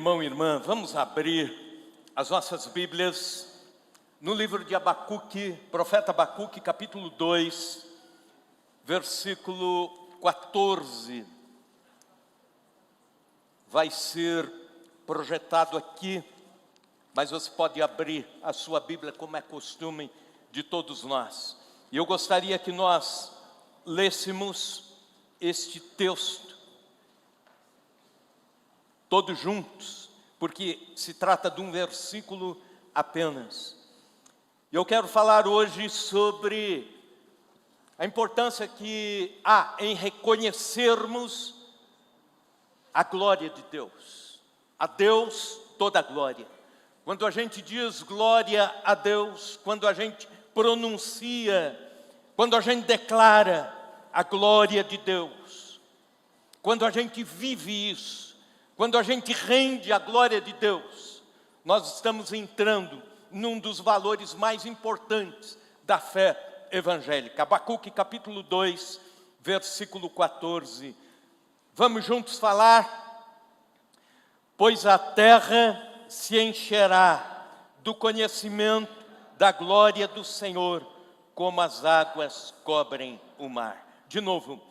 Irmão e irmã, vamos abrir as nossas Bíblias no livro de Abacuque, profeta Abacuque, capítulo 2, versículo 14. Vai ser projetado aqui, mas você pode abrir a sua Bíblia como é costume de todos nós. E eu gostaria que nós lêssemos este texto todos juntos, porque se trata de um versículo apenas. Eu quero falar hoje sobre a importância que há em reconhecermos a glória de Deus. A Deus toda a glória. Quando a gente diz glória a Deus, quando a gente pronuncia, quando a gente declara a glória de Deus, quando a gente vive isso, quando a gente rende a glória de Deus, nós estamos entrando num dos valores mais importantes da fé evangélica. Abacuque capítulo 2, versículo 14. Vamos juntos falar? Pois a terra se encherá do conhecimento da glória do Senhor, como as águas cobrem o mar. De novo,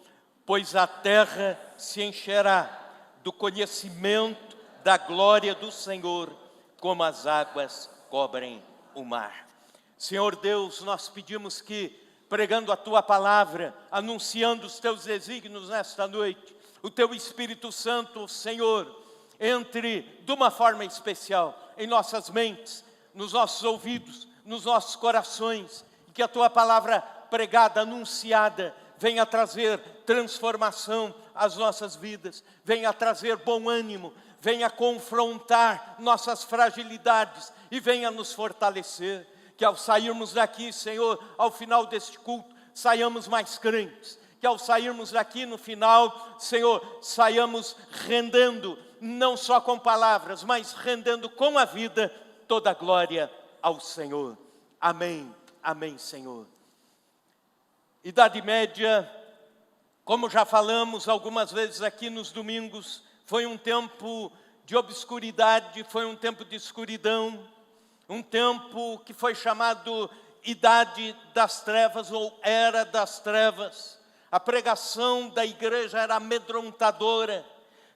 pois a terra se encherá do conhecimento da glória do Senhor, como as águas cobrem o mar. Senhor Deus, nós pedimos que, pregando a Tua palavra, anunciando os Teus desígnios nesta noite, o Teu Espírito Santo, Senhor, entre de uma forma especial em nossas mentes, nos nossos ouvidos, nos nossos corações, e que a Tua palavra pregada, anunciada, venha trazer transformação às nossas vidas, venha trazer bom ânimo, venha confrontar nossas fragilidades e venha nos fortalecer. Que ao sairmos daqui, Senhor, ao final deste culto, saiamos mais crentes. Que ao sairmos daqui no final, Senhor, saiamos rendendo, não só com palavras, mas rendendo com a vida toda a glória ao Senhor. Amém, amém, Senhor. Idade média, como já falamos algumas vezes aqui nos domingos, foi um tempo de obscuridade, foi um tempo de escuridão, um tempo que foi chamado Idade das Trevas ou Era das Trevas. A pregação da igreja era amedrontadora,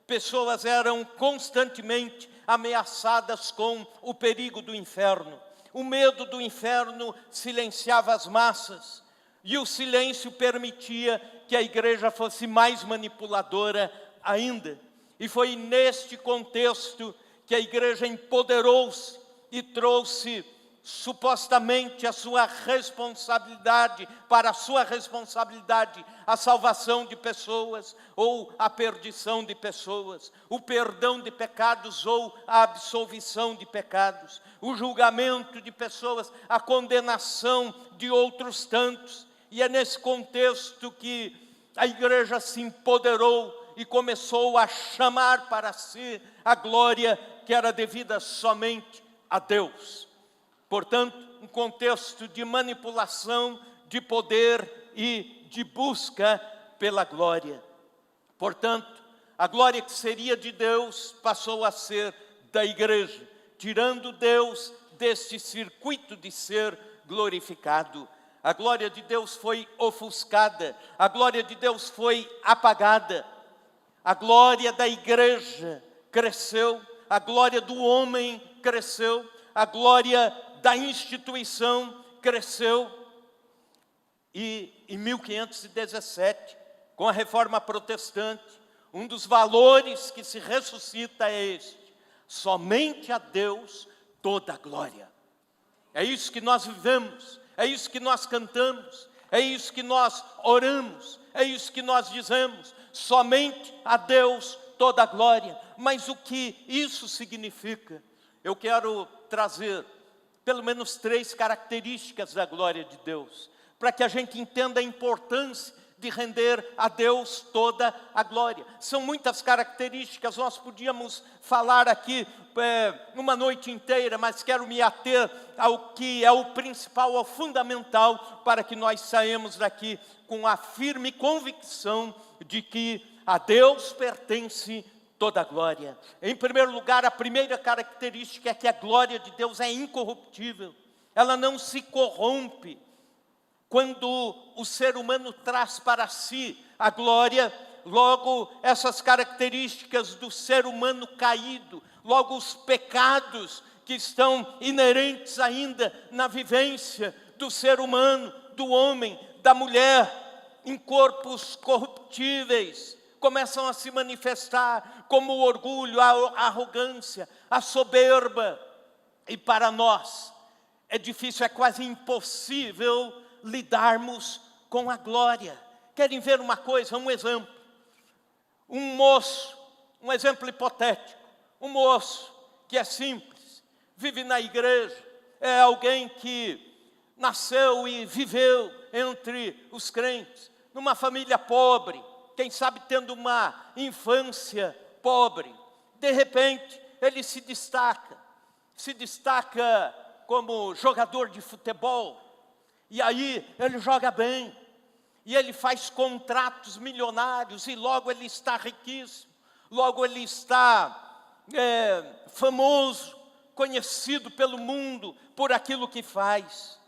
pessoas eram constantemente ameaçadas com o perigo do inferno. O medo do inferno silenciava as massas. E o silêncio permitia que a igreja fosse mais manipuladora ainda. E foi neste contexto que a igreja empoderou-se e trouxe supostamente a sua responsabilidade, para a sua responsabilidade, a salvação de pessoas ou a perdição de pessoas, o perdão de pecados ou a absolvição de pecados, o julgamento de pessoas, a condenação de outros tantos. E é nesse contexto que a igreja se empoderou e começou a chamar para si a glória que era devida somente a Deus. Portanto, um contexto de manipulação, de poder e de busca pela glória. Portanto, a glória que seria de Deus passou a ser da igreja, tirando Deus deste circuito de ser glorificado. A glória de Deus foi ofuscada, a glória de Deus foi apagada, a glória da igreja cresceu, a glória do homem cresceu, a glória da instituição cresceu. E em 1517, com a Reforma Protestante, um dos valores que se ressuscita é este: somente a Deus toda a glória. É isso que nós vivemos. É isso que nós cantamos, é isso que nós oramos, é isso que nós dizemos, somente a Deus toda a glória. Mas o que isso significa? Eu quero trazer pelo menos 3 características da glória de Deus, para que a gente entenda a importância de render a Deus toda a glória. São muitas características, nós podíamos falar aqui uma noite inteira, mas quero me ater ao que é o principal, ao fundamental, para que nós saímos daqui com a firme convicção de que a Deus pertence toda a glória. Em primeiro lugar, a primeira característica é que a glória de Deus é incorruptível. Ela não se corrompe. Quando o ser humano traz para si a glória, logo essas características do ser humano caído, logo os pecados que estão inerentes ainda na vivência do ser humano, do homem, da mulher, em corpos corruptíveis, começam a se manifestar como o orgulho, a arrogância, a soberba. E para nós é difícil, é quase impossível lidarmos com a glória. Querem ver uma coisa, um exemplo? Um moço, um exemplo hipotético, um moço que é simples, vive na igreja, é alguém que nasceu e viveu entre os crentes, numa família pobre, quem sabe tendo uma infância pobre. De repente, ele se destaca como jogador de futebol, e aí ele joga bem, e ele faz contratos milionários, e logo ele está riquíssimo, logo ele está famoso, conhecido pelo mundo por aquilo que faz.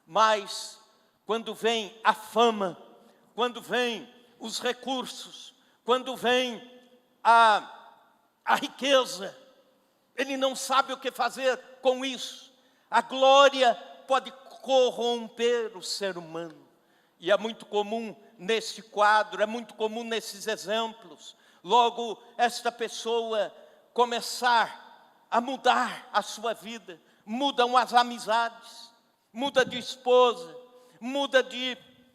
Mas quando vem a fama, quando vem os recursos, quando vem a riqueza, ele não sabe o que fazer com isso. A glória pode corromper o ser humano. E é muito comum neste quadro, é muito comum nesses exemplos, logo esta pessoa começar a mudar a sua vida, mudam as amizades, muda de esposa,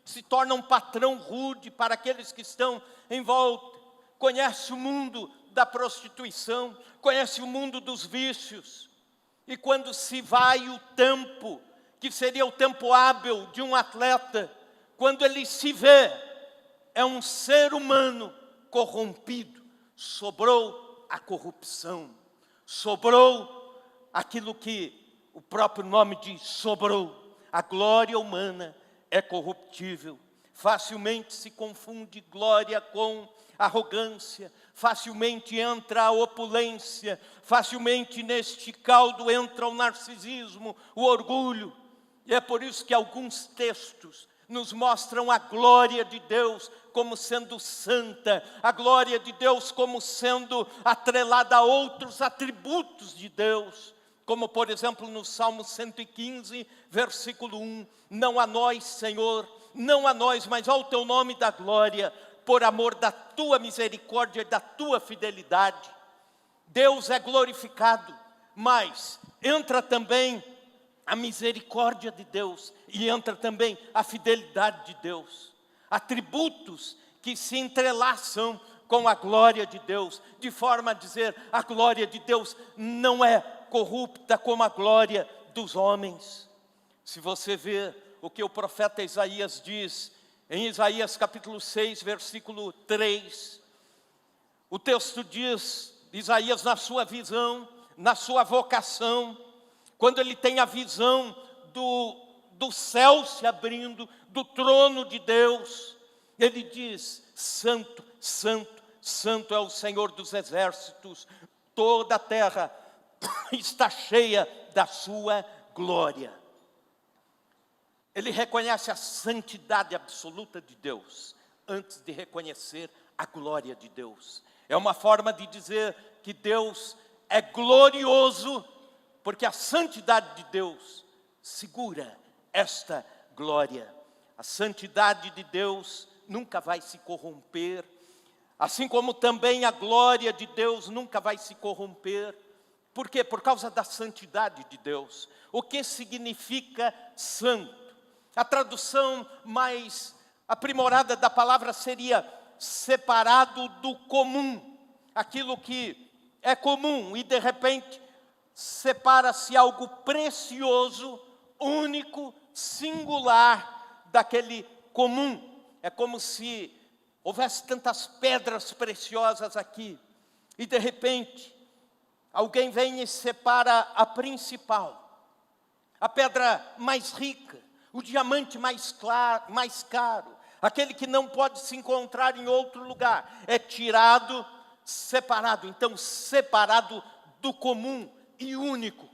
se torna um patrão rude para aqueles que estão em volta, conhece o mundo da prostituição, conhece o mundo dos vícios, e quando se vai o tempo, que seria o tempo hábil de um atleta, quando ele se vê, é um ser humano corrompido, sobrou a corrupção, sobrou aquilo que o próprio nome diz, sobrou. A glória humana é corruptível, facilmente se confunde glória com arrogância, facilmente entra a opulência, facilmente neste caldo entra o narcisismo, o orgulho. E é por isso que alguns textos nos mostram a glória de Deus como sendo santa, a glória de Deus como sendo atrelada a outros atributos de Deus, como por exemplo no Salmo 115, versículo 1, não a nós, Senhor, não a nós, mas ao teu nome da glória, por amor da tua misericórdia e da tua fidelidade. Deus é glorificado, mas entra também a misericórdia de Deus e entra também a fidelidade de Deus. Atributos que se entrelaçam com a glória de Deus, de forma a dizer, a glória de Deus não é corrupta como a glória dos homens. Se você vê o que o profeta Isaías diz, em Isaías capítulo 6, versículo 3, o texto diz, Isaías na sua visão, na sua vocação, quando ele tem a visão do céu se abrindo, do trono de Deus, ele diz, santo, santo, santo é o Senhor dos exércitos, toda a terra está cheia da sua glória. Ele reconhece a santidade absoluta de Deus, antes de reconhecer a glória de Deus. É uma forma de dizer que Deus é glorioso, porque a santidade de Deus segura esta glória. A santidade de Deus nunca vai se corromper, assim como também a glória de Deus nunca vai se corromper. Por quê? Por causa da santidade de Deus. O que significa santo? A tradução mais aprimorada da palavra seria separado do comum. Aquilo que é comum e de repente separa-se algo precioso, único, singular daquele comum. É como se houvesse tantas pedras preciosas aqui e de repente alguém vem e separa a principal, a pedra mais rica, o diamante mais caro, aquele que não pode se encontrar em outro lugar, é tirado separado, então separado do comum e único.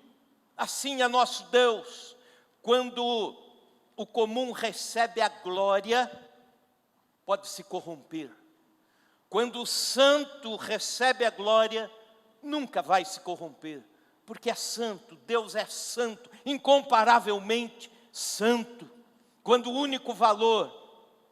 Assim é nosso Deus. Quando o comum recebe a glória, pode se corromper. Quando o santo recebe a glória, nunca vai se corromper, porque é santo, Deus é santo, incomparavelmente santo. Quando o único valor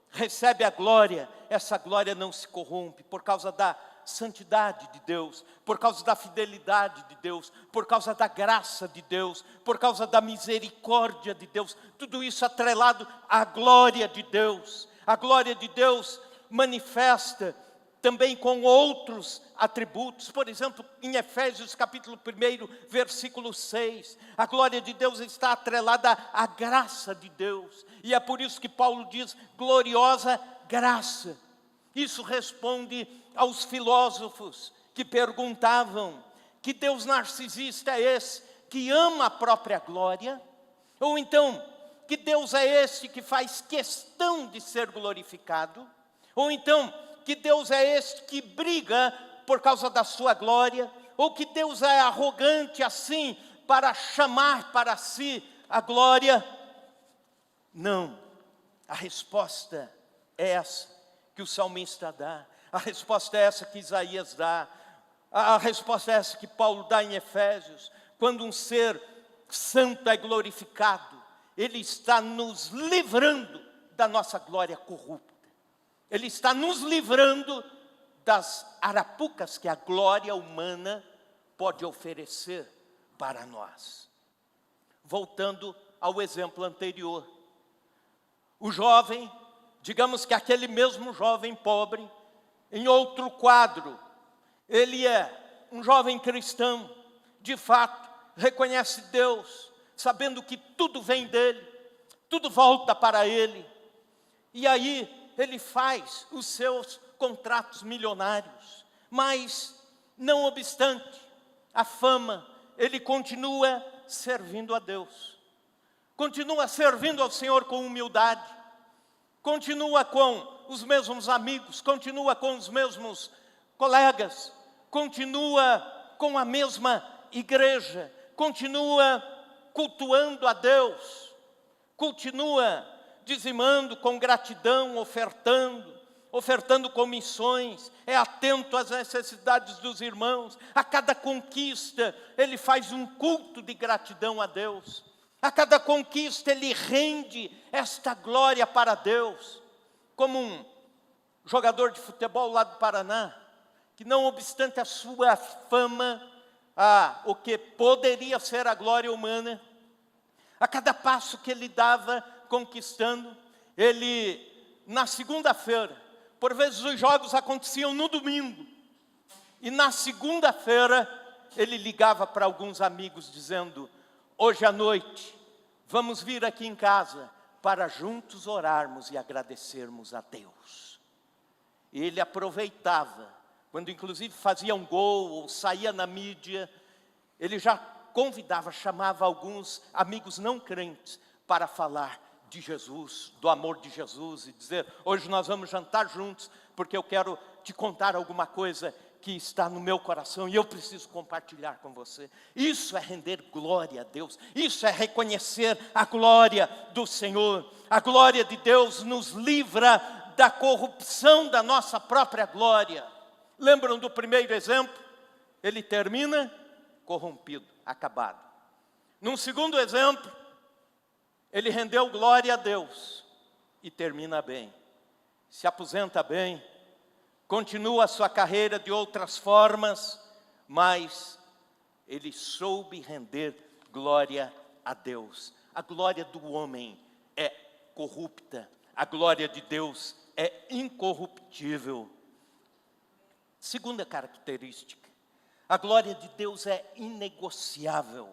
recebe a glória, essa glória não se corrompe, por causa da santidade de Deus, por causa da fidelidade de Deus, por causa da graça de Deus, por causa da misericórdia de Deus, tudo isso atrelado à glória de Deus. A glória de Deus manifesta também com outros atributos. Por exemplo, em Efésios capítulo 1, versículo 6, a glória de Deus está atrelada à graça de Deus. E é por isso que Paulo diz, gloriosa graça. Isso responde aos filósofos que perguntavam, que Deus narcisista é esse que ama a própria glória? Ou então, que Deus é esse que faz questão de ser glorificado? Ou então, que Deus é este que briga por causa da sua glória? Ou que Deus é arrogante assim para chamar para si a glória? Não, a resposta é essa que o salmista dá, a resposta é essa que Isaías dá, a resposta é essa que Paulo dá em Efésios. Quando um ser santo é glorificado, ele está nos livrando da nossa glória corrupta. Ele está nos livrando das arapucas que a glória humana pode oferecer para nós. Voltando ao exemplo anterior. O jovem, digamos que aquele mesmo jovem pobre, em outro quadro, ele é um jovem cristão, de fato, reconhece Deus, sabendo que tudo vem dele, tudo volta para ele. E aí, ele faz os seus contratos milionários, mas, não obstante a fama, ele continua servindo a Deus, continua servindo ao Senhor com humildade, continua com os mesmos amigos, continua com os mesmos colegas, continua com a mesma igreja, continua cultuando a Deus, continua dizimando com gratidão, ofertando com missões, é atento às necessidades dos irmãos. A cada conquista, ele faz um culto de gratidão a Deus. A cada conquista, ele rende esta glória para Deus. Como um jogador de futebol lá do Paraná, que não obstante a sua fama, o que poderia ser a glória humana, a cada passo que ele dava, conquistando, ele, na segunda-feira, por vezes os jogos aconteciam no domingo, e na segunda-feira, ele ligava para alguns amigos dizendo, hoje à noite, vamos vir aqui em casa, para juntos orarmos e agradecermos a Deus. E ele aproveitava, quando inclusive fazia um gol, ou saía na mídia, ele já convidava, chamava alguns amigos não crentes, para falar de Jesus, do amor de Jesus, e dizer, hoje nós vamos jantar juntos, porque eu quero te contar alguma coisa que está no meu coração, e eu preciso compartilhar com você. Isso é render glória a Deus, isso é reconhecer a glória do Senhor. A glória de Deus nos livra da corrupção da nossa própria glória. Lembram do primeiro exemplo? Ele termina corrompido, acabado. Num segundo exemplo, ele rendeu glória a Deus e termina bem. Se aposenta bem, continua a sua carreira de outras formas, mas ele soube render glória a Deus. A glória do homem é corrupta, a glória de Deus é incorruptível. Segunda característica, a glória de Deus é inegociável.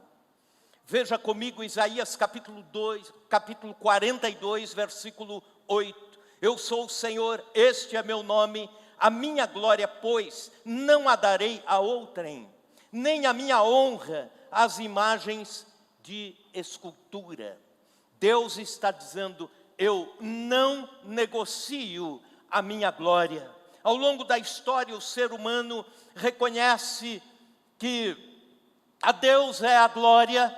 Veja comigo Isaías capítulo 42, versículo 8. Eu sou o Senhor, este é meu nome, a minha glória, pois, não a darei a outrem, nem a minha honra às imagens de escultura. Deus está dizendo, eu não negocio a minha glória. ao longo da história, o ser humano reconhece que a Deus é a glória,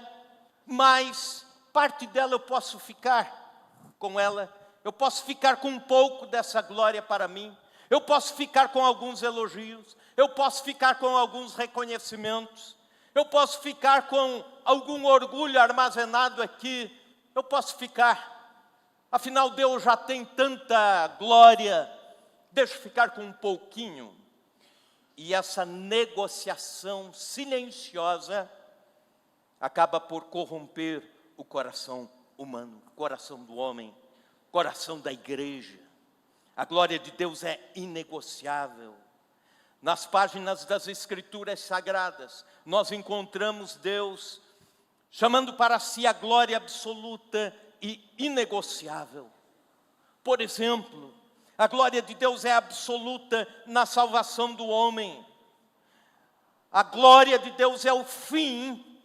mas parte dela eu posso ficar com ela, eu posso ficar com um pouco dessa glória para mim, eu posso ficar com alguns elogios, eu posso ficar com alguns reconhecimentos, eu posso ficar com algum orgulho armazenado aqui, eu posso ficar, afinal Deus já tem tanta glória, deixa eu ficar com um pouquinho. E essa negociação silenciosa acaba por corromper o coração humano, o coração do homem, o coração da igreja. A glória de Deus é inegociável. Nas páginas das Escrituras Sagradas, nós encontramos Deus chamando para si a glória absoluta e inegociável. Por exemplo, a glória de Deus é absoluta na salvação do homem. A glória de Deus é o fim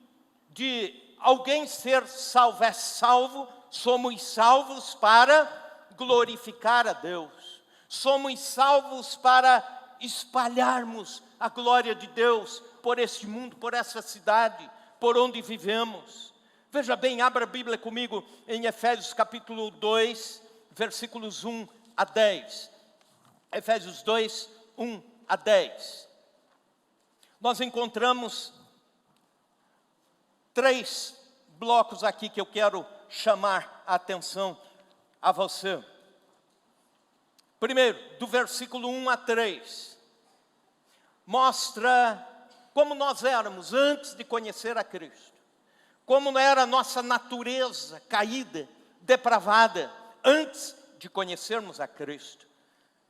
de alguém ser salvo. É salvo, somos salvos para glorificar a Deus. Somos salvos para espalharmos a glória de Deus por este mundo, por essa cidade, por onde vivemos. Veja bem, abra a Bíblia comigo em Efésios capítulo 2, versículos 1 a 10. Efésios 2, 1 a 10. Nós encontramos 3 blocos aqui que eu quero chamar a atenção a você. Primeiro, do versículo 1 a 3, mostra como nós éramos antes de conhecer a Cristo. Como era a nossa natureza caída, depravada, antes de conhecermos a Cristo.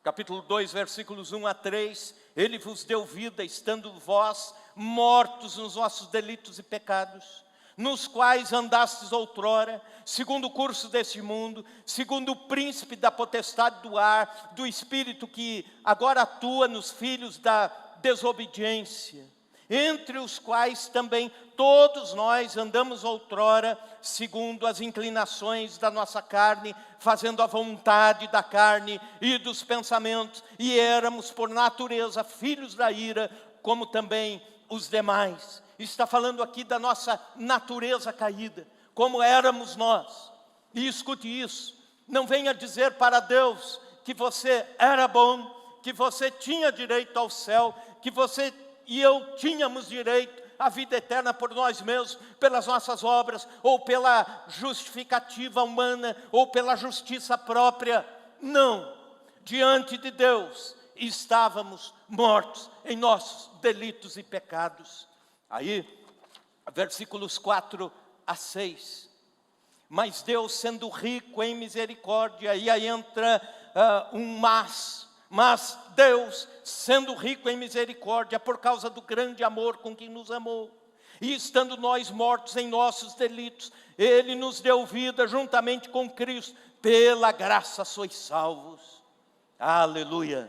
Capítulo 2, versículos 1 a 3, Ele vos deu vida, estando vós mortos nos vossos delitos e pecados, nos quais andastes outrora, segundo o curso deste mundo, segundo o príncipe da potestade do ar, do espírito que agora atua nos filhos da desobediência, entre os quais também todos nós andamos outrora, segundo as inclinações da nossa carne, fazendo a vontade da carne e dos pensamentos, e éramos por natureza filhos da ira, como também os demais. Está falando aqui da nossa natureza caída, como éramos nós. E escute isso, não venha dizer para Deus que você era bom, que você tinha direito ao céu, que você e eu tínhamos direito à vida eterna por nós mesmos, pelas nossas obras, ou pela justificativa humana, ou pela justiça própria. Não, diante de Deus estávamos mortos em nossos delitos e pecados. Aí, versículos 4 a 6. Mas Deus, sendo rico em misericórdia, e aí entra um mas Deus, sendo rico em misericórdia, por causa do grande amor com que nos amou, e estando nós mortos em nossos delitos, Ele nos deu vida juntamente com Cristo, pela graça sois salvos. Aleluia!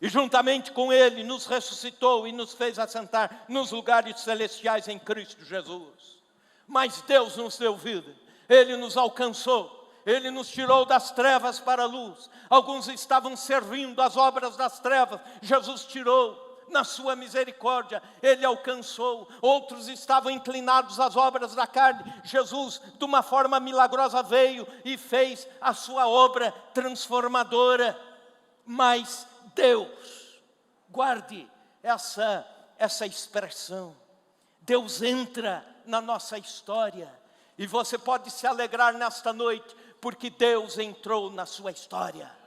E juntamente com Ele nos ressuscitou e nos fez assentar nos lugares celestiais em Cristo Jesus. Mas Deus nos deu vida, Ele nos alcançou, Ele nos tirou das trevas para a luz. Alguns estavam servindo as obras das trevas, Jesus tirou. Na sua misericórdia, Ele alcançou. Outros estavam inclinados às obras da carne. Jesus, de uma forma milagrosa, veio e fez a sua obra transformadora. Mas Deus, guarde essa expressão, Deus entra na nossa história. E você pode se alegrar nesta noite, porque Deus entrou na sua história.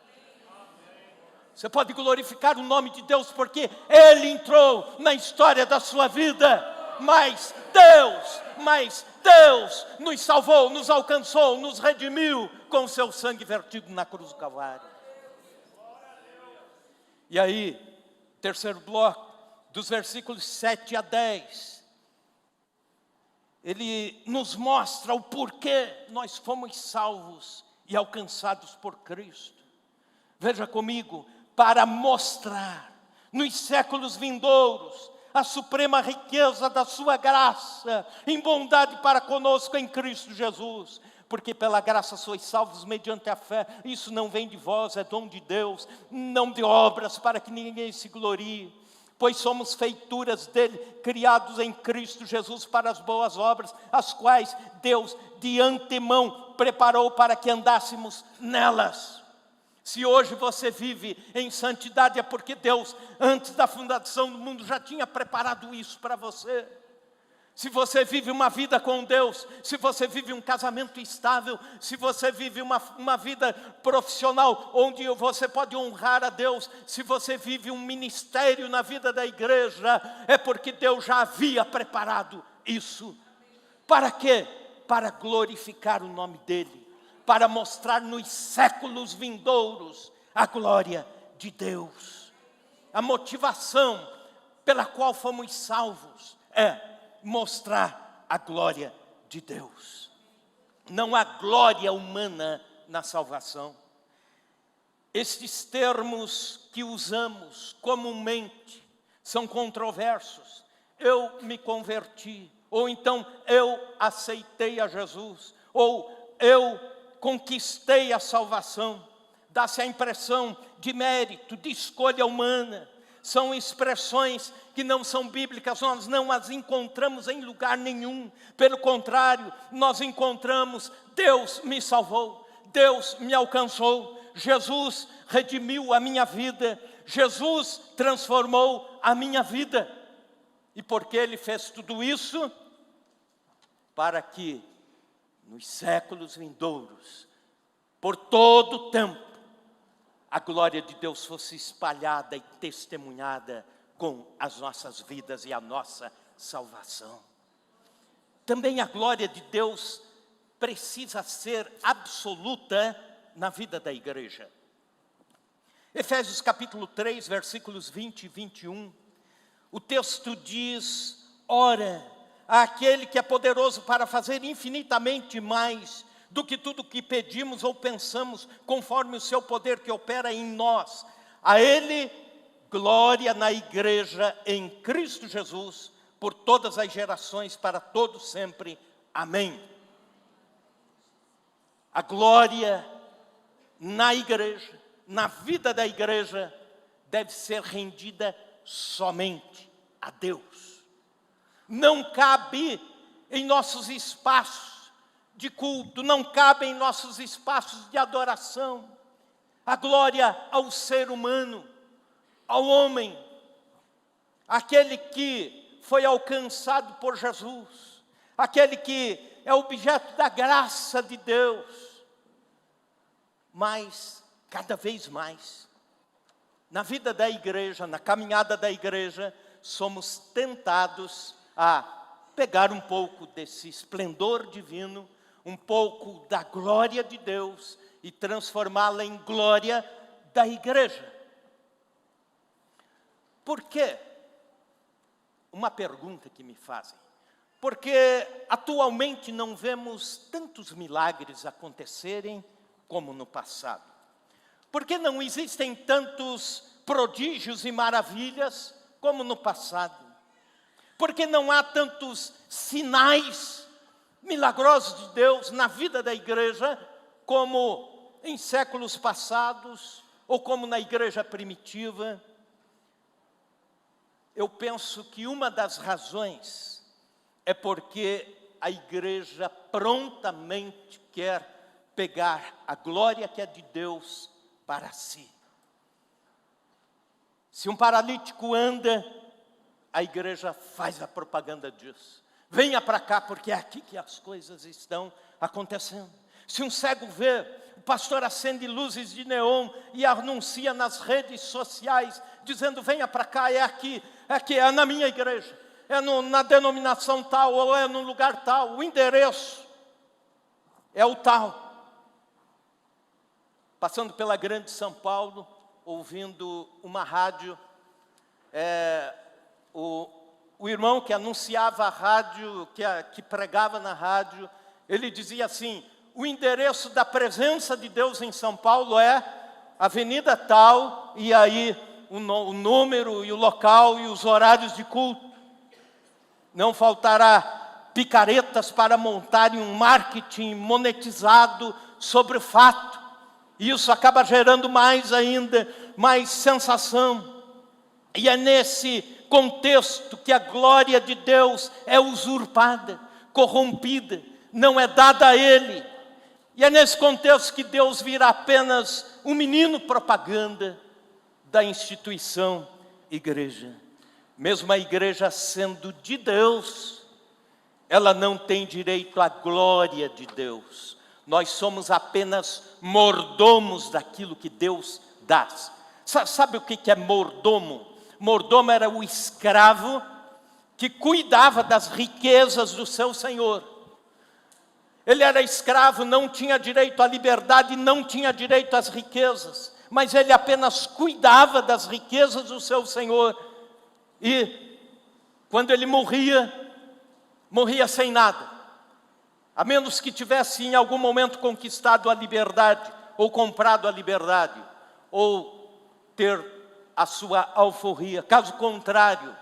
Você pode glorificar o nome de Deus, porque Ele entrou na história da sua vida. Mas Deus nos salvou, nos alcançou, nos redimiu com o seu sangue vertido na cruz do Calvário. E aí, terceiro bloco, dos versículos 7 a 10, ele nos mostra o porquê nós fomos salvos e alcançados por Cristo. Veja comigo, para mostrar nos séculos vindouros a suprema riqueza da sua graça em bondade para conosco em Cristo Jesus. porque pela graça sois salvos mediante a fé. Isso não vem de vós, é dom de Deus, não de obras, para que ninguém se glorie. Pois somos feituras dele, criados em Cristo Jesus para as boas obras, as quais Deus de antemão preparou para que andássemos nelas. Se hoje você vive em santidade, é porque Deus, antes da fundação do mundo, já tinha preparado isso para você. Se você vive uma vida com Deus, se você vive um casamento estável, se você vive uma vida profissional onde você pode honrar a Deus, se você vive um ministério na vida da igreja, é porque Deus já havia preparado isso. Para quê? Para glorificar o nome dEle, para mostrar nos séculos vindouros a glória de Deus. A motivação pela qual fomos salvos é mostrar a glória de Deus. Não há glória humana na salvação. Estes termos que usamos comumente são controversos. Eu me converti, ou então eu aceitei a Jesus, ou eu conquistei a salvação. Dá-se a impressão de mérito, de escolha humana. São expressões que não são bíblicas, nós não as encontramos em lugar nenhum. Pelo contrário, nós encontramos: Deus me salvou, Deus me alcançou, Jesus redimiu a minha vida, Jesus transformou a minha vida. E por que Ele fez tudo isso? Para que nos séculos vindouros, por todo o tempo, a glória de Deus fosse espalhada e testemunhada com as nossas vidas e a nossa salvação. Também a glória de Deus precisa ser absoluta na vida da igreja. Efésios capítulo 3, versículos 20 e 21, o texto diz: ora, àquele que é poderoso para fazer infinitamente mais do que tudo que pedimos ou pensamos, conforme o seu poder que opera em nós. A Ele, glória na igreja em Cristo Jesus, por todas as gerações, para todos sempre. Amém. A glória na igreja, na vida da igreja, deve ser rendida somente a Deus. Não cabe em nossos espaços de culto, não cabe em nossos espaços de adoração a glória ao ser humano, ao homem, aquele que foi alcançado por Jesus, aquele que é objeto da graça de Deus. Mas, cada vez mais, na vida da igreja, na caminhada da igreja, somos tentados a pegar um pouco desse esplendor divino, um pouco da glória de Deus e transformá-la em glória da igreja. Por quê? Uma pergunta que me fazem. Porque atualmente não vemos tantos milagres acontecerem como no passado. Porque não existem tantos prodígios e maravilhas como no passado. Porque não há tantos sinais milagrosos de Deus na vida da igreja, como em séculos passados, ou como na igreja primitiva. Eu penso que uma das razões é porque a igreja prontamente quer pegar a glória que é de Deus para si. Se um paralítico anda, a igreja faz a propaganda disso. Venha para cá, porque é aqui que as coisas estão acontecendo. Se um cego vê, o pastor acende luzes de neon e anuncia nas redes sociais, dizendo: venha para cá, é aqui, é na minha igreja, é na denominação tal, ou é no lugar tal, o endereço é o tal. Passando pela grande São Paulo, ouvindo uma rádio, o irmão que anunciava a rádio, que pregava na rádio, ele dizia assim: o endereço da presença de Deus em São Paulo é Avenida tal, e aí o número e o local e os horários de culto. Não faltará picaretas para montarem um marketing monetizado sobre o fato. E isso acaba gerando mais ainda, mais sensação. E é nesse contexto que a glória de Deus é usurpada, corrompida, não é dada a Ele. E é nesse contexto que Deus vira apenas um menino propaganda da instituição igreja. Mesmo a igreja sendo de Deus, ela não tem direito à glória de Deus. Nós somos apenas mordomos daquilo que Deus dá. Sabe o que é mordomo? Mordomo era o escravo que cuidava das riquezas do seu senhor. Ele era escravo, não tinha direito à liberdade, não tinha direito às riquezas, mas ele apenas cuidava das riquezas do seu senhor. E quando ele morria sem nada, a menos que tivesse em algum momento conquistado a liberdade, ou comprado a liberdade, ou ter a sua alforria. Caso contrário,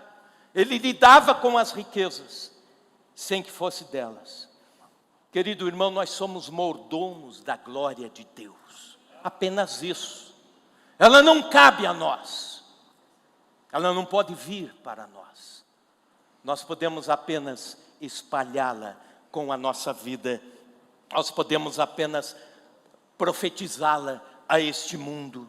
ele lidava com as riquezas, sem que fosse delas. Querido irmão, nós somos mordomos da glória de Deus. Apenas isso. Ela não cabe a nós. Ela não pode vir para nós. Nós podemos apenas espalhá-la com a nossa vida. Nós podemos apenas profetizá-la a este mundo.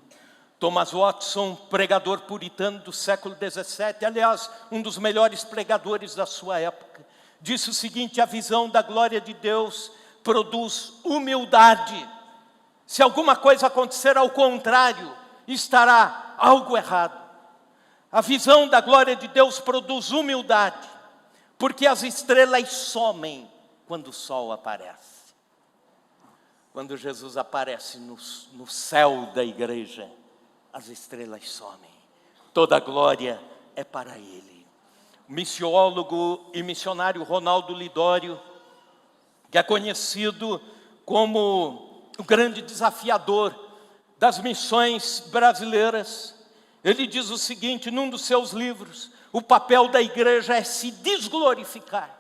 Thomas Watson, pregador puritano do século XVII, aliás, um dos melhores pregadores da sua época, disse o seguinte: a visão da glória de Deus produz humildade. Se alguma coisa acontecer ao contrário, estará algo errado. A visão da glória de Deus produz humildade, porque as estrelas somem quando o sol aparece. Quando Jesus aparece no céu da igreja, as estrelas somem. Toda a glória é para Ele. O missiólogo e missionário Ronaldo Lidório, que é conhecido como o grande desafiador das missões brasileiras, ele diz o seguinte num dos seus livros: o papel da igreja é se desglorificar,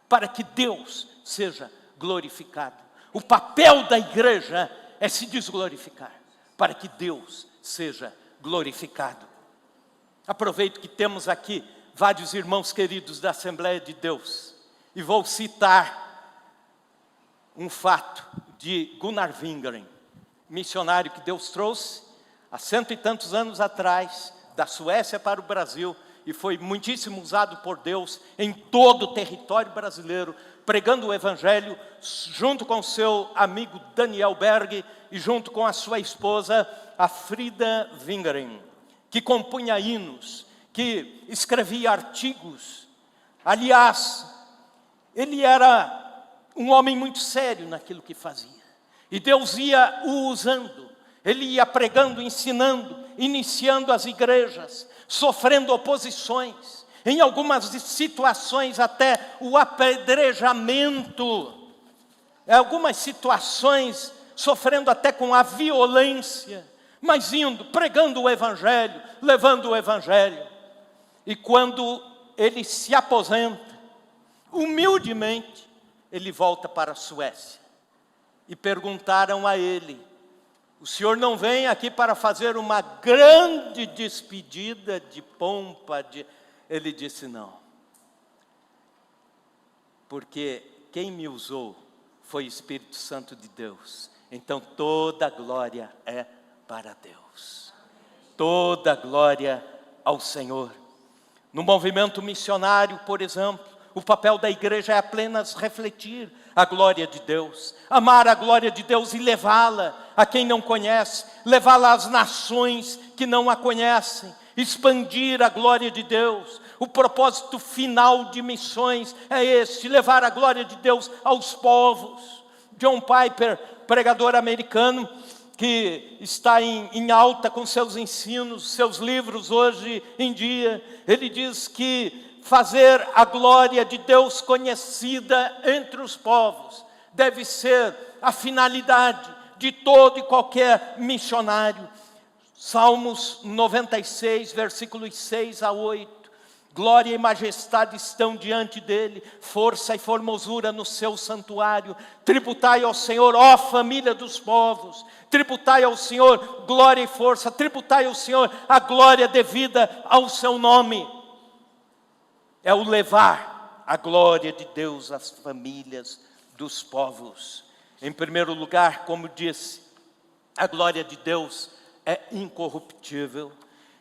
para que Deus seja glorificado. O papel da igreja é se desglorificar, para que Deus seja glorificado. Aproveito que temos aqui vários irmãos queridos da Assembleia de Deus, e vou citar um fato de Gunnar Wingren, missionário que Deus trouxe há 100 e tantos anos atrás, da Suécia para o Brasil, e foi muitíssimo usado por Deus em todo o território brasileiro, pregando o Evangelho, junto com seu amigo Daniel Berg, e junto com a sua esposa, a Frida Wingren, que compunha hinos, que escrevia artigos. Aliás, ele era um homem muito sério naquilo que fazia. E Deus ia o usando. Ele ia pregando, ensinando, iniciando as igrejas, sofrendo oposições. Em algumas situações até o apedrejamento. Em algumas situações sofrendo até com a violência. Mas indo, pregando o Evangelho, levando o Evangelho. E quando ele se aposenta, humildemente, ele volta para a Suécia. E perguntaram a ele: o senhor não vem aqui para fazer uma grande despedida de pompa? Ele disse: não. Porque quem me usou foi o Espírito Santo de Deus. Então toda a glória é para Deus. Toda a glória ao Senhor. No movimento missionário, por exemplo, o papel da igreja é apenas refletir a glória de Deus, amar a glória de Deus e levá-la a quem não conhece, levá-la às nações que não a conhecem, expandir a glória de Deus. O propósito final de missões é este: levar a glória de Deus aos povos. John Piper, pregador americano, que está em alta com seus ensinos, seus livros hoje em dia, ele diz que fazer a glória de Deus conhecida entre os povos deve ser a finalidade de todo e qualquer missionário. Salmos 96, versículos 6 a 8, Glória e majestade estão diante dele, força e formosura no seu santuário. Tributai ao Senhor, ó família dos povos, tributai ao Senhor glória e força, tributai ao Senhor a glória devida ao seu nome. É o levar a glória de Deus às famílias dos povos. Em primeiro lugar, como disse, a glória de Deus é incorruptível.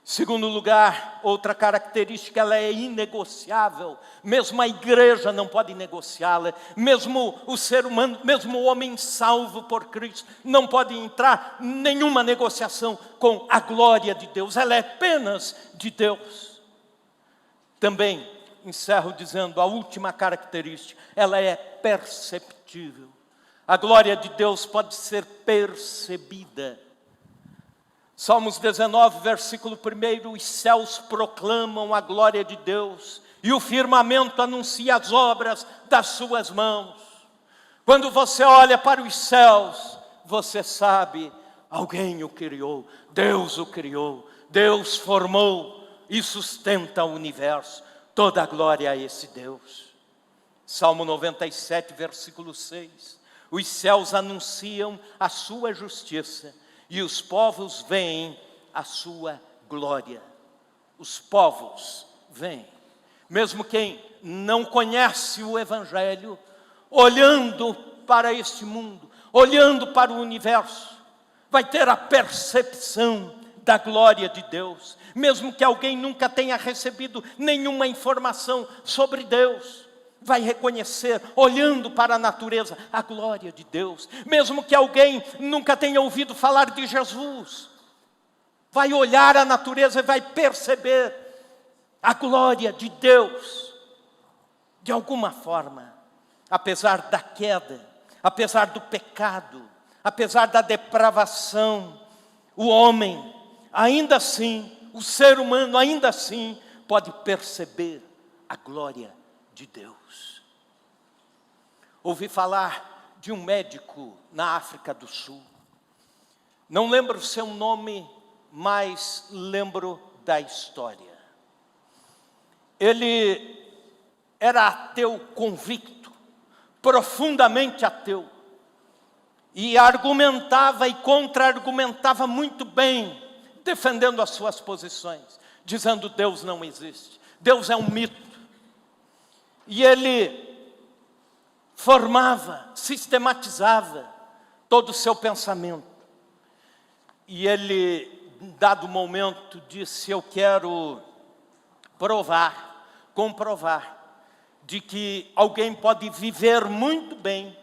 Segundo lugar, outra característica, ela é inegociável. Mesmo a igreja não pode negociá-la. Mesmo o ser humano, mesmo o homem salvo por Cristo, não pode entrar em nenhuma negociação com a glória de Deus. Ela é apenas de Deus. Também encerro dizendo a última característica, ela é perceptível. A glória de Deus pode ser percebida. Salmos 19, versículo 1, os céus proclamam a glória de Deus e o firmamento anuncia as obras das suas mãos. Quando você olha para os céus, você sabe, alguém o criou, Deus o criou, Deus formou e sustenta o universo. Toda a glória a esse Deus. Salmo 97, versículo 6, os céus anunciam a sua justiça e os povos veem a sua glória. Os povos veem. Mesmo quem não conhece o Evangelho, olhando para este mundo, olhando para o universo, vai ter a percepção da glória de Deus. Mesmo que alguém nunca tenha recebido nenhuma informação sobre Deus, vai reconhecer, olhando para a natureza, a glória de Deus. Mesmo que alguém nunca tenha ouvido falar de Jesus, vai olhar a natureza e vai perceber a glória de Deus. De alguma forma, apesar da queda, apesar do pecado, apesar da depravação, o homem, ainda assim, o ser humano, ainda assim, pode perceber a glória de Deus. Ouvi falar de um médico na África do Sul. Não lembro o seu nome, mas lembro da história. Ele era ateu convicto, profundamente ateu, e argumentava e contra-argumentava muito bem, defendendo as suas posições, dizendo Deus não existe, Deus é um mito. E ele formava, sistematizava todo o seu pensamento. E ele, em dado momento, disse, eu quero comprovar, de que alguém pode viver muito bem,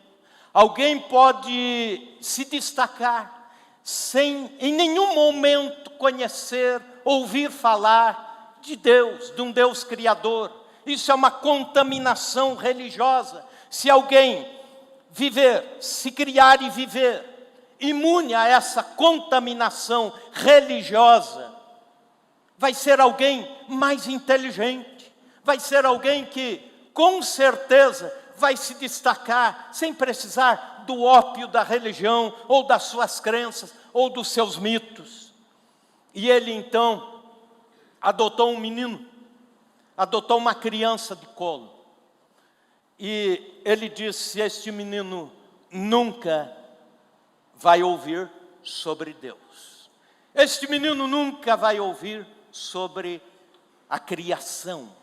alguém pode se destacar, sem em nenhum momento conhecer, ouvir falar de Deus, de um Deus criador. Isso é uma contaminação religiosa. Se alguém viver, se criar e viver, imune a essa contaminação religiosa, vai ser alguém mais inteligente, vai ser alguém que, com certeza, vai se destacar, sem precisar do ópio da religião, ou das suas crenças, ou dos seus mitos. E ele, então, adotou um menino, adotou uma criança de colo. E ele disse, este menino nunca vai ouvir sobre Deus. Este menino nunca vai ouvir sobre a criação.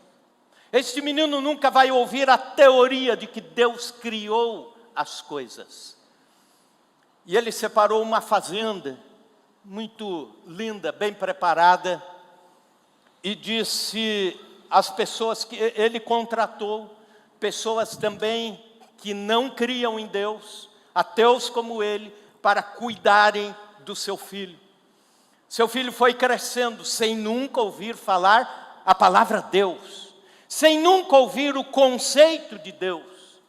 Este menino nunca vai ouvir a teoria de que Deus criou as coisas. E ele separou uma fazenda muito linda, bem preparada, e disse às pessoas que ele contratou, pessoas também que não criam em Deus, ateus como ele, para cuidarem do seu filho. Seu filho foi crescendo sem nunca ouvir falar a palavra Deus, sem nunca ouvir o conceito de Deus,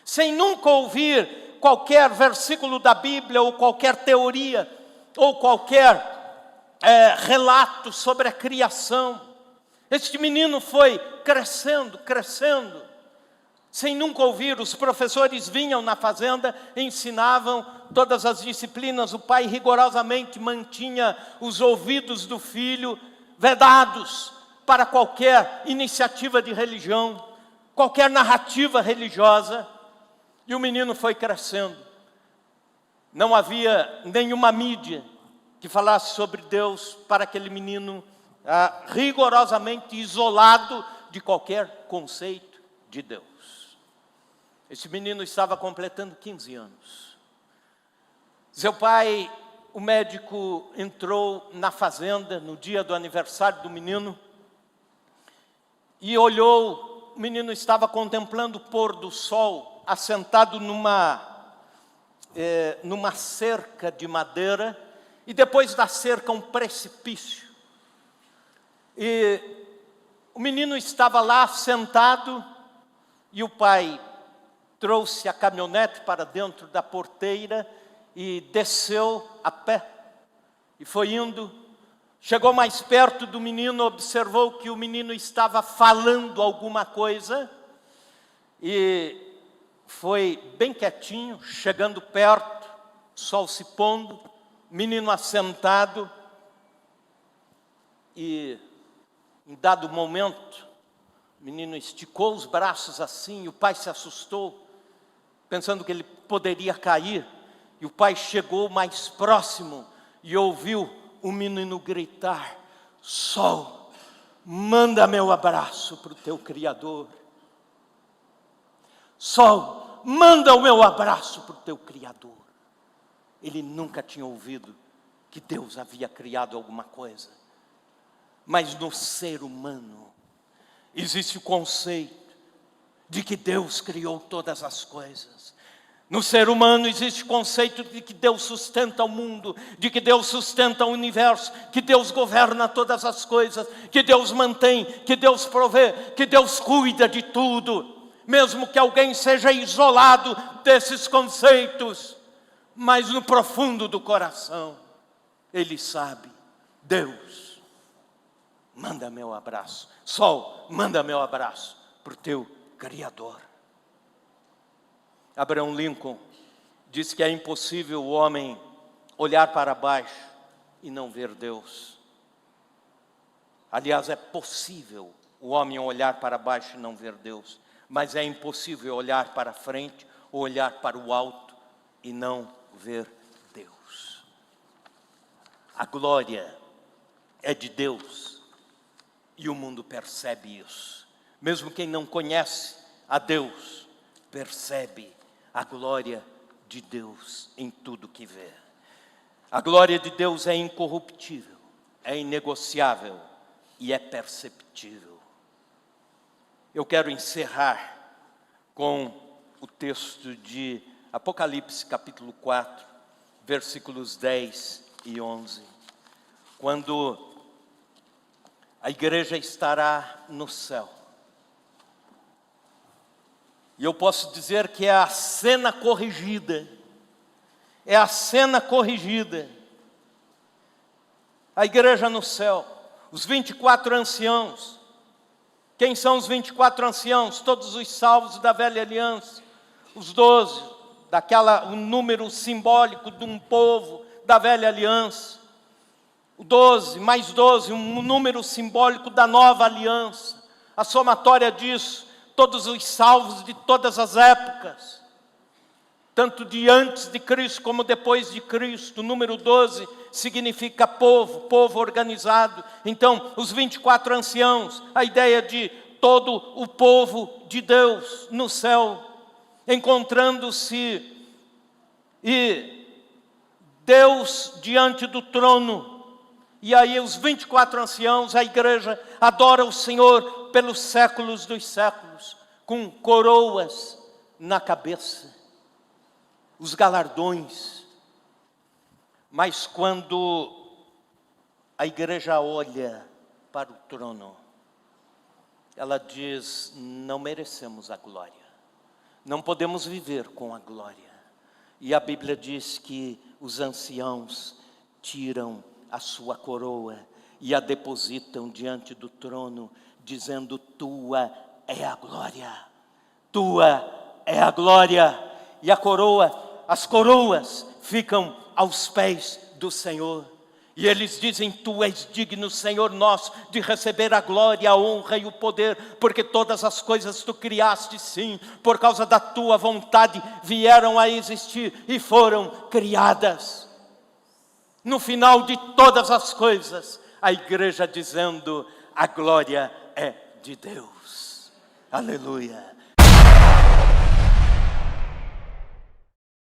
sem nunca ouvir qualquer versículo da Bíblia, ou qualquer teoria, ou qualquer relato sobre a criação. Este menino foi crescendo, sem nunca ouvir. Os professores vinham na fazenda, ensinavam todas as disciplinas. O pai rigorosamente mantinha os ouvidos do filho vedados, para qualquer iniciativa de religião, qualquer narrativa religiosa. E o menino foi crescendo. Não havia nenhuma mídia que falasse sobre Deus para aquele menino rigorosamente isolado de qualquer conceito de Deus. Esse menino estava completando 15 anos. Seu pai, o médico, entrou na fazenda no dia do aniversário do menino e olhou. O menino estava contemplando o pôr do sol, assentado numa cerca de madeira, e depois da cerca um precipício. E o menino estava lá sentado, e o pai trouxe a caminhonete para dentro da porteira e desceu a pé. E foi indo, chegou mais perto do menino, observou que o menino estava falando alguma coisa, e foi bem quietinho, chegando perto, sol se pondo, menino assentado, e em dado momento, o menino esticou os braços assim, e o pai se assustou, pensando que ele poderia cair, e o pai chegou mais próximo e ouviu o menino gritar: Sol, manda meu abraço para o teu Criador. Sol, manda o meu abraço para o teu Criador. Ele nunca tinha ouvido que Deus havia criado alguma coisa. Mas no ser humano existe o conceito de que Deus criou todas as coisas. No ser humano existe o conceito de que Deus sustenta o mundo, de que Deus sustenta o universo, que Deus governa todas as coisas, que Deus mantém, que Deus provê, que Deus cuida de tudo. Mesmo que alguém seja isolado desses conceitos, mas no profundo do coração, ele sabe: Deus, manda meu abraço. Sol, manda meu abraço para o teu Criador. Abraham Lincoln disse que é impossível o homem olhar para baixo e não ver Deus. Aliás, é possível o homem olhar para baixo e não ver Deus, mas é impossível olhar para frente ou olhar para o alto e não ver Deus. A glória é de Deus e o mundo percebe isso. Mesmo quem não conhece a Deus, percebe a glória de Deus em tudo que vê. A glória de Deus é incorruptível, é inegociável e é perceptível. Eu quero encerrar com o texto de Apocalipse capítulo 4, versículos 10 e 11. Quando a igreja estará no céu. E eu posso dizer que é a cena corrigida. É a cena corrigida. A igreja no céu. Os 24 anciãos. Quem são os 24 anciãos? Todos os salvos da velha aliança. Os 12, o número simbólico de um povo da velha aliança. O 12, mais 12, um número simbólico da nova aliança. A somatória disso, todos os salvos de todas as épocas, tanto de antes de Cristo como depois de Cristo. O número 12 significa povo, povo organizado. Então, os 24 anciãos, a ideia de todo o povo de Deus no céu, encontrando-se, e Deus diante do trono. E aí os 24 anciãos, a igreja, adora o Senhor pelos séculos dos séculos, com coroas na cabeça, os galardões. Mas quando a igreja olha para o trono, ela diz: não merecemos a glória, não podemos viver com a glória. E a Bíblia diz que os anciãos tiram a sua coroa e a depositam diante do trono, dizendo: tua é a glória, tua é a glória. E a coroa, as coroas ficam aos pés do Senhor. E eles dizem: Tu és digno, Senhor nosso, de receber a glória, a honra e o poder, porque todas as coisas Tu criaste, sim, por causa da Tua vontade vieram a existir e foram criadas. No final de todas as coisas, a igreja dizendo: a glória é de Deus. Aleluia.